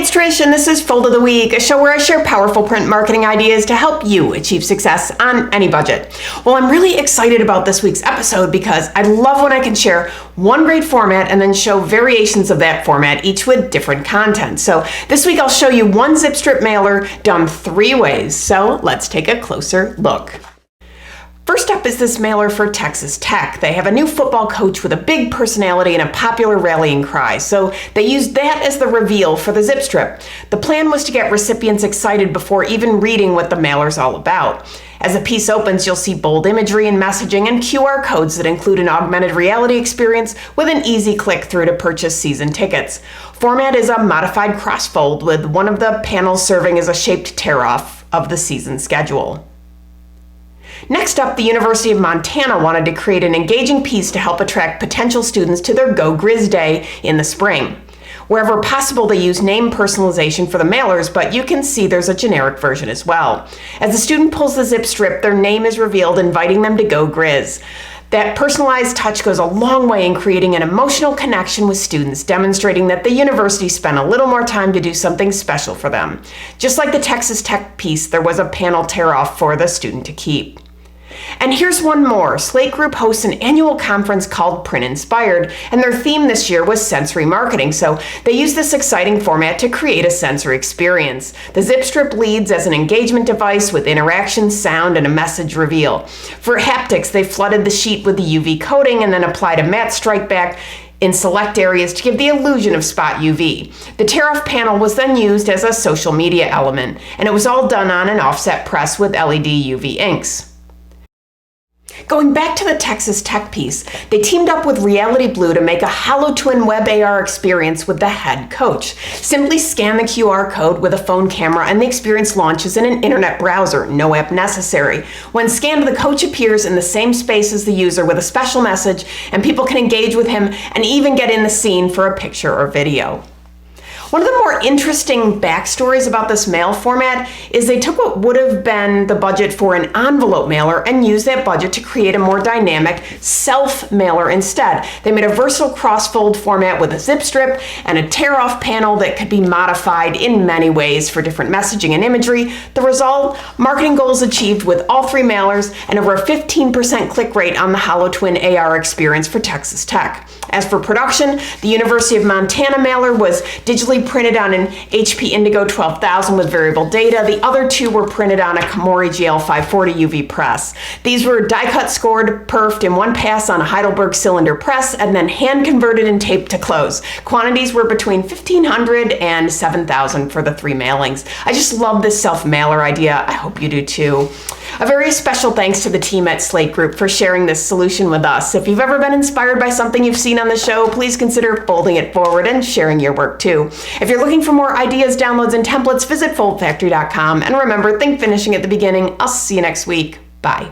it's Trish, and this is Fold of the Week, a show where I share powerful print marketing ideas to help you achieve success on any budget. Well, I'm really excited about this week's episode because I love when I can share one great format and then show variations of that format, each with different content. So this week I'll show you one zip strip mailer done 3 ways. So let's take a closer look. First up is this mailer for Texas Tech. They have a new football coach with a big personality and a popular rallying cry, so they used that as the reveal for the zip strip. The plan was to get recipients excited before even reading what the mailer's all about. As the piece opens, you'll see bold imagery and messaging and QR codes that include an augmented reality experience with an easy click through to purchase season tickets. Format is a modified crossfold with one of the panels serving as a shaped tear-off of the season schedule. Next up, the University of Montana wanted to create an engaging piece to help attract potential students to their Go Grizz Day in the spring. Wherever possible, they use name personalization for the mailers, but you can see there's a generic version as well. As the student pulls the zip strip, their name is revealed, inviting them to go Grizz. That personalized touch goes a long way in creating an emotional connection with students, demonstrating that the university spent a little more time to do something special for them. Just like the Texas Tech piece, there was a panel tear-off for the student to keep. And here's one more. Slate Group hosts an annual conference called Print Inspired, and their theme this year was sensory marketing, so they used this exciting format to create a sensory experience. The zip strip leads as an engagement device with interaction, sound, and a message reveal. For haptics, they flooded the sheet with the UV coating and then applied a matte strike back in select areas to give the illusion of spot UV. The tear-off panel was then used as a social media element, and it was all done on an offset press with LED UV inks. Going back to the Texas Tech piece, they teamed up with Reality Blue to make a Hollow Twin Web AR experience with the head coach. Simply scan the QR code with a phone camera and the experience launches in an internet browser, no app necessary. When scanned, the coach appears in the same space as the user with a special message, and people can engage with him and even get in the scene for a picture or video. One of the more interesting backstories about this mail format is they took what would have been the budget for an envelope mailer and used that budget to create a more dynamic self-mailer instead. They made a versatile crossfold format with a zip strip and a tear-off panel that could be modified in many ways for different messaging and imagery. The result, marketing goals achieved with all 3 mailers and over a 15% click rate on the Hollow Twin AR experience for Texas Tech. As for production, the University of Montana mailer was digitally printed on an HP Indigo 12000 with variable data. The other 2 were printed on a Komori GL 540 UV press. These were die-cut, scored, perfed in one pass on a Heidelberg cylinder press, and then hand-converted and taped to close. Quantities were between 1,500 and 7,000 for the 3 mailings. I just love this self-mailer idea. I hope you do too. A very special thanks to the team at Slate Group for sharing this solution with us. If you've ever been inspired by something you've seen on the show, please consider folding it forward and sharing your work too. If you're looking for more ideas, downloads, and templates, visit Foldfactory.com. And remember, think finishing at the beginning. I'll see you next week. Bye.